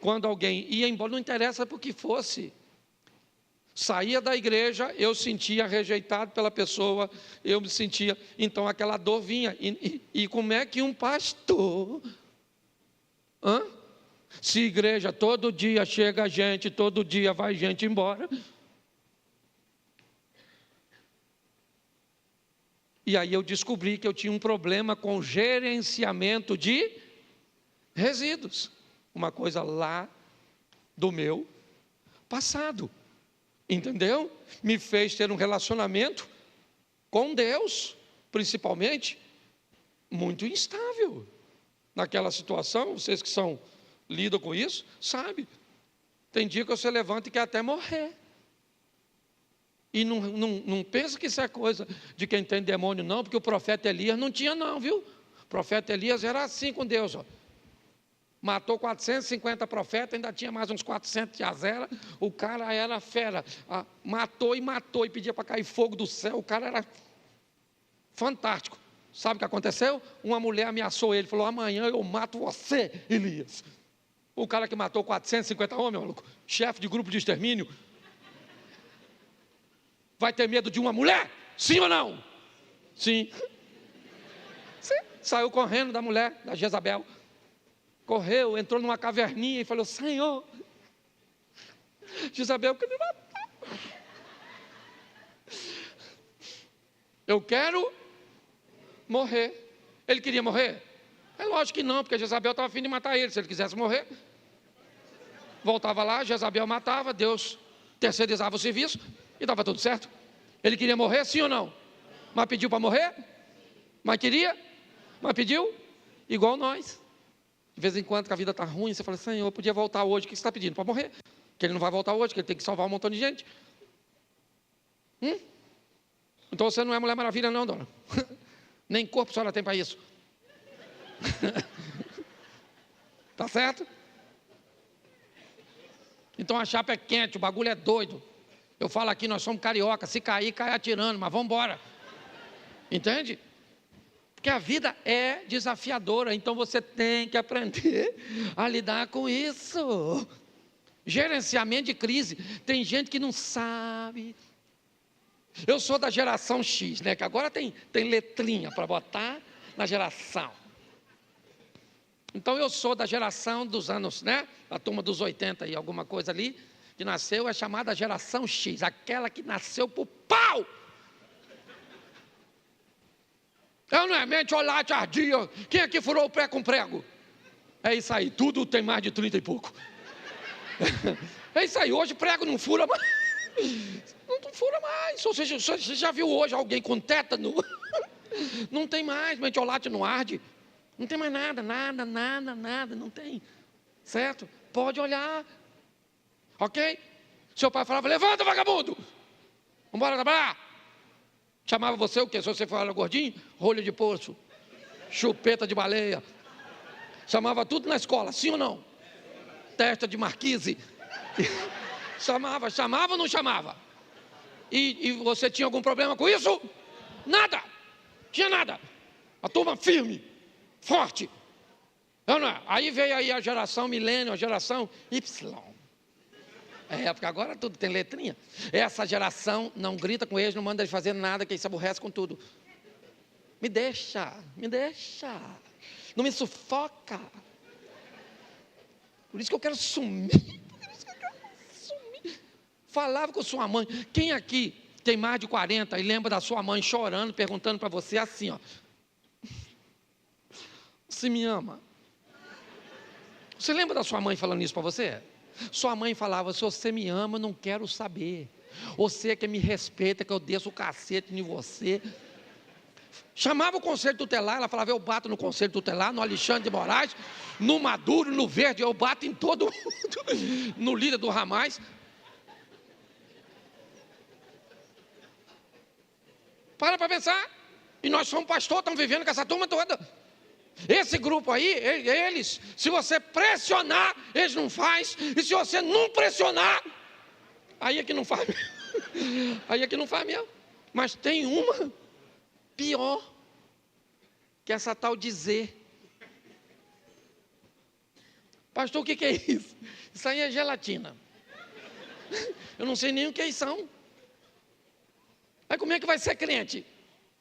Quando alguém ia embora, não interessa por que fosse, saía da igreja, eu sentia rejeitado pela pessoa, eu me sentia, então aquela dor vinha. E como é que um pastor, se igreja todo dia chega gente, todo dia vai gente embora, e aí eu descobri que eu tinha um problema com gerenciamento de resíduos, uma coisa lá do meu passado, entendeu? Me fez ter um relacionamento com Deus, principalmente, muito instável. Naquela situação, vocês que lidam com isso, sabem, tem dia que você levanta e quer até morrer. E não pensa que isso é coisa de quem tem demônio, não, porque o profeta Elias não tinha, não, viu? O profeta Elias era assim com Deus, ó. Matou 450 profetas, ainda tinha mais uns 400 de Azera. O cara era fera, matou e pedia para cair fogo do céu. O cara era fantástico. Sabe o que aconteceu? Uma mulher ameaçou ele, falou: amanhã eu mato você, Elias. O cara que matou 450 homens, maluco, chefe de grupo de extermínio, vai ter medo de uma mulher? Sim ou não? Sim. Sim. Saiu correndo da mulher, da Jezabel. Correu, entrou numa caverninha e falou: Senhor, Jezabel quer me matar. Eu quero morrer. Ele queria morrer? É lógico que não, porque Jezabel estava a fim de matar ele. Se ele quisesse morrer, voltava lá, Jezabel matava, Deus terceirizava o serviço e estava tudo certo. Ele queria morrer, sim ou não? Mas pediu para morrer? Mas queria? Mas pediu? Igual nós. De vez em quando que a vida está ruim, você fala: Senhor, eu podia voltar hoje. O que você está pedindo? Para morrer? Que ele não vai voltar hoje, que ele tem que salvar um montão de gente. Então você não é Mulher Maravilha não, dona. Nem corpo a senhora tem para isso. Tá certo? Então a chapa é quente, o bagulho é doido. Eu falo aqui, nós somos carioca, se cair, cai atirando, mas vamos embora. Entende? Porque a vida é desafiadora, então você tem que aprender a lidar com isso. Gerenciamento de crise. Tem gente que não sabe. Eu sou da geração X, né? Que agora tem letrinha para botar na geração. Então eu sou da geração dos anos, né? A turma dos 80 e alguma coisa ali, que nasceu, é chamada geração X, aquela que nasceu por pau. Eu não é mente, olá, tardia. Quem aqui furou o pé com prego? É isso aí, tudo tem mais de 30 e pouco. É isso aí, hoje prego não fura mais. Não fura mais. Ou seja, você já viu hoje alguém com tétano? Não tem mais, mentiolate não arde. Não tem mais nada, não tem. Certo? Pode olhar. Ok? Seu pai falava: levanta, vagabundo. Vamos embora trabalhar. Chamava você o quê? Se você fala gordinho, rolho de poço, chupeta de baleia. Chamava tudo na escola, sim ou não? Testa de marquise. Chamava ou não chamava? E você tinha algum problema com isso? Nada. Tinha nada. A turma firme, forte. Não é? Aí veio aí a geração milênio, a geração Y. Porque agora tudo tem letrinha. Essa geração não grita com eles, não manda eles fazer nada, que eles se aborrecem com tudo. Me deixa. Não me sufoca. Por isso que eu quero sumir. Falava com sua mãe. Quem aqui tem mais de 40 e lembra da sua mãe chorando, perguntando para você assim, ó: você me ama? Você lembra da sua mãe falando isso para você? Sua mãe falava: se você me ama, eu não quero saber. Você que me respeita, que eu desço o cacete em você. Chamava o conselho tutelar, ela falava: eu bato no conselho tutelar, no Alexandre de Moraes, no Maduro, no Verde, eu bato em todo mundo, no líder do Hamas. Para pensar. E nós somos pastor, estamos vivendo com essa turma toda. Esse grupo aí, eles, se você pressionar, eles não faz. E se você não pressionar, aí é que não faz mesmo. Aí é que não faz mesmo. Mas tem uma pior, que é essa tal de Z. Pastor, o que é isso? Isso aí é gelatina. Eu não sei nem o que eles são. Aí como é que vai ser crente?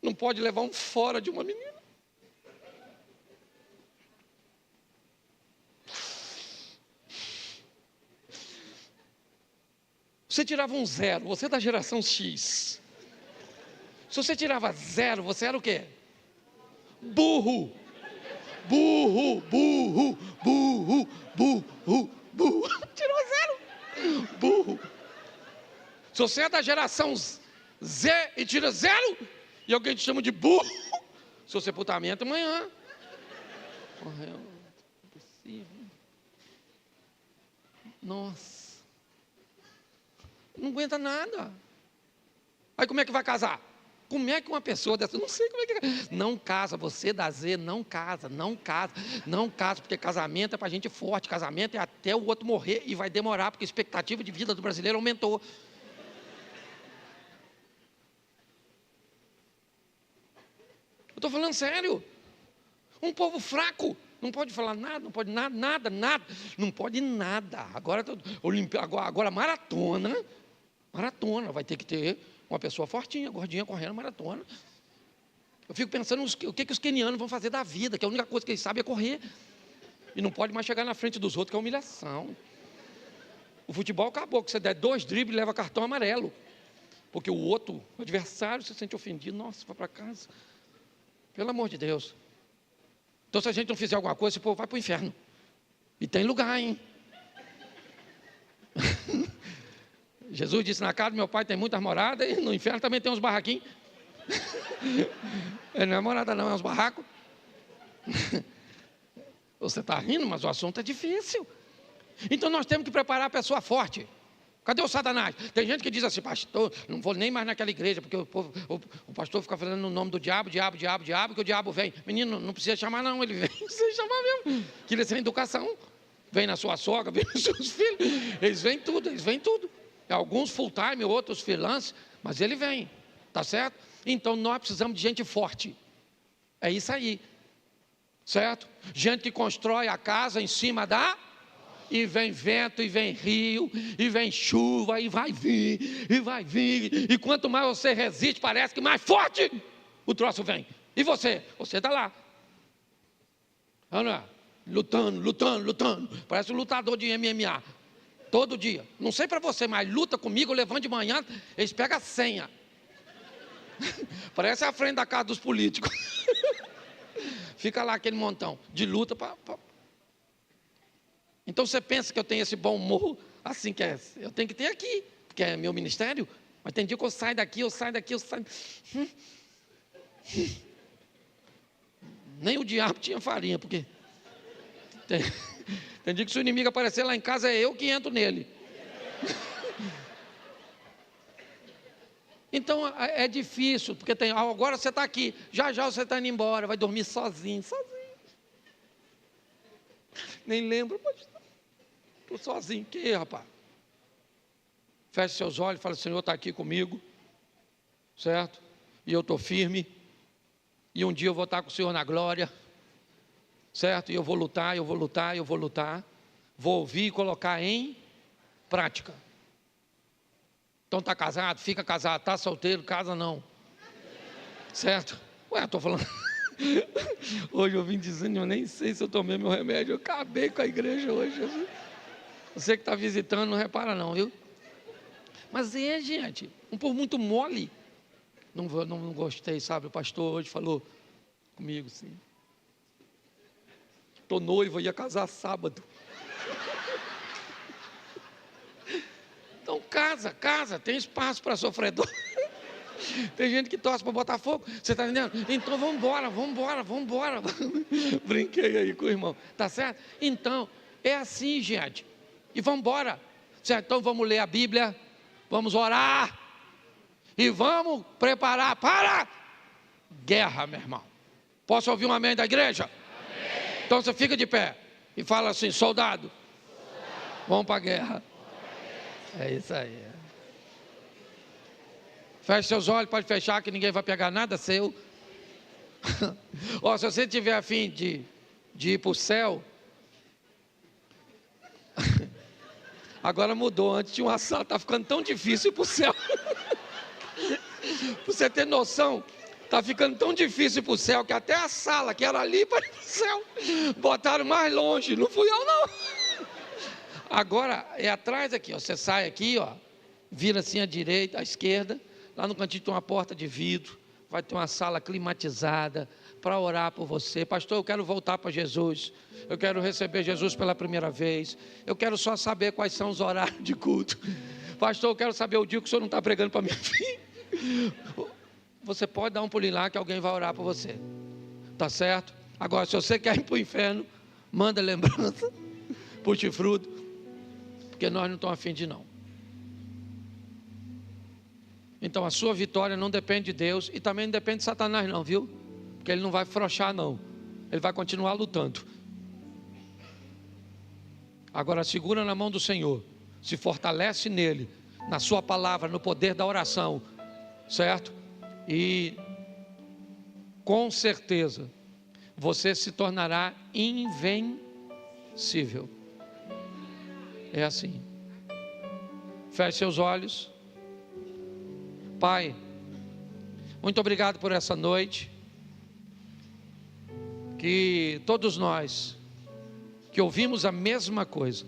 Não pode levar um fora de uma menina. Você tirava um 0, você é da geração X. Se você tirava 0, você era o quê? Burro. Burro, burro, burro, burro, burro. Tirou 0. Burro. Se você é da geração Z e tira 0, e alguém te chama de burro, se você putamento amanhã. Correu. Impossível. Nossa. Não aguenta nada. Aí como é que vai casar? Como é que uma pessoa dessa, não sei como é que... Não casa, você da Z, não casa, não casa, não casa, porque casamento é para gente forte, casamento é até o outro morrer e vai demorar, porque a expectativa de vida do brasileiro aumentou. Eu estou falando sério. Um povo fraco, não pode falar nada, não pode nada, não pode nada. Agora maratona, vai ter que ter uma pessoa fortinha, gordinha, correndo maratona. Eu fico pensando o que os quenianos vão fazer da vida, que a única coisa que eles sabem é correr. E não pode mais chegar na frente dos outros, que é humilhação. O futebol acabou, que você der 2 dribles, leva cartão amarelo. Porque o outro, o adversário, se sente ofendido. Nossa, vai para casa. Pelo amor de Deus. Então, se a gente não fizer alguma coisa, esse povo vai para o inferno. E tem lugar, hein? Jesus disse, na casa do meu pai tem muitas moradas, e no inferno também tem uns barraquinhos. Não é morada não, é uns barracos. Você está rindo, mas o assunto é difícil. Então nós temos que preparar a pessoa forte. Cadê o Satanás? Tem gente que diz assim, pastor, não vou nem mais naquela igreja, porque o pastor fica falando no nome do diabo, que o diabo vem. Menino, não precisa chamar não, ele vem, precisa chamar mesmo. Que ele é sem educação. Vem na sua sogra, vem nos seus filhos. Eles vêm tudo. Alguns full time, outros freelance, mas ele vem, tá certo? Então nós precisamos de gente forte. É isso aí, certo? Gente que constrói a casa em cima da... E vem vento, e vem rio, e vem chuva, e vai vir. E quanto mais você resiste, parece que mais forte o troço vem. E você? Você está lá. Lutando. Parece um lutador de MMA. Todo dia. Não sei para você, mas luta comigo, levando de manhã, eles pegam a senha. Parece a frente da casa dos políticos. Fica lá aquele montão de luta para... Então você pensa que eu tenho esse bom humor, assim que é, eu tenho que ter aqui, porque é meu ministério, mas tem dia que eu saio daqui. Nem o diabo tinha farinha, porque tem dia que se o inimigo aparecer lá em casa, é eu que entro nele. Então é difícil, porque agora você está aqui, já você está indo embora, vai dormir sozinho. Nem lembro, mas estou sozinho. Que rapaz? Feche seus olhos e fala, Senhor está aqui comigo, certo? E eu estou firme, e um dia eu vou estar com o Senhor na glória, certo? E eu vou lutar, vou ouvir e colocar em prática. Então está casado, fica casado, está solteiro, casa não, certo? Estou falando... Hoje eu vim dizendo, eu nem sei se eu tomei meu remédio, eu acabei com a igreja hoje. Você que está visitando, não repara não, viu? Mas gente, um povo muito mole. Não gostei, sabe? O pastor hoje falou comigo assim. Estou noivo, ia casar sábado. Então casa, tem espaço para sofredor. Tem gente que torce para Botafogo, você está entendendo? Então vamos embora. Brinquei aí com o irmão, tá certo? Então, é assim, gente. E vamos embora. Certo? Então vamos ler a Bíblia, vamos orar e vamos preparar para guerra, meu irmão. Posso ouvir um amém da igreja? Amém. Então você fica de pé e fala assim: soldado, vamos para a guerra. É isso aí. Feche seus olhos, pode fechar que ninguém vai pegar nada seu. Se você tiver a fim de ir para o céu, agora mudou, antes tinha uma sala, está ficando tão difícil ir para o céu. Para você ter noção, está ficando tão difícil ir para o céu, que até a sala que era ali para ir para o céu, botaram mais longe, não fui eu não. Agora é atrás aqui, você sai aqui, vira assim à direita, à esquerda, lá no cantinho tem uma porta de vidro, vai ter uma sala climatizada para orar por você. Pastor, eu quero voltar para Jesus, eu quero receber Jesus pela primeira vez, eu quero só saber quais são os horários de culto. Pastor, eu quero saber o dia que o senhor não está pregando para minha filha. Você pode dar um pulinho lá que alguém vai orar por você, tá certo? Agora, se você quer ir para o inferno, manda lembrança para o chifrudo, porque nós não estamos afim de não. Então a sua vitória não depende de Deus e também não depende de Satanás não, viu? Porque ele não vai afrouxar não, ele vai continuar lutando. Agora segura na mão do Senhor, se fortalece nele, na sua palavra, no poder da oração, certo? E com certeza você se tornará invencível. É assim. Feche seus olhos. Pai, muito obrigado por essa noite, que todos nós que ouvimos a mesma coisa,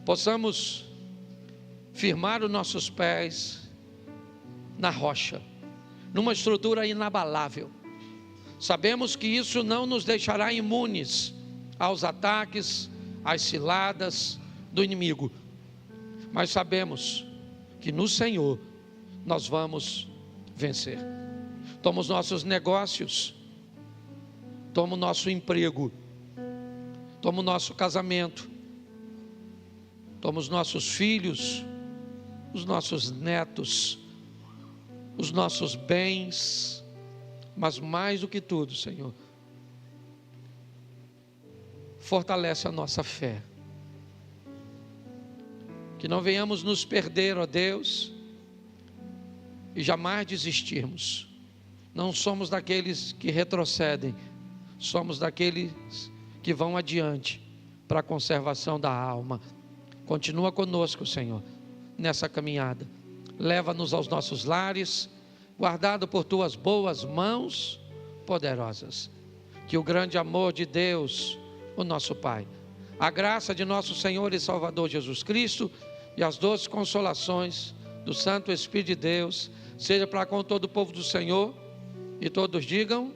possamos firmar os nossos pés na rocha, numa estrutura inabalável. Sabemos que isso não nos deixará imunes aos ataques, às ciladas do inimigo, mas sabemos que no Senhor nós vamos vencer. Toma os nossos negócios, toma o nosso emprego, toma o nosso casamento, toma os nossos filhos, os nossos netos, os nossos bens, mas mais do que tudo, Senhor, fortalece a nossa fé, que não venhamos nos perder, ó Deus, e jamais desistirmos. Não somos daqueles que retrocedem, somos daqueles que vão adiante para a conservação da alma. Continua conosco, Senhor, nessa caminhada. Leva-nos aos nossos lares, guardado por tuas boas mãos poderosas. Que o grande amor de Deus, o nosso Pai, a graça de nosso Senhor e Salvador Jesus Cristo e as doces consolações do Santo Espírito de Deus seja para com todo o povo do Senhor, e todos digam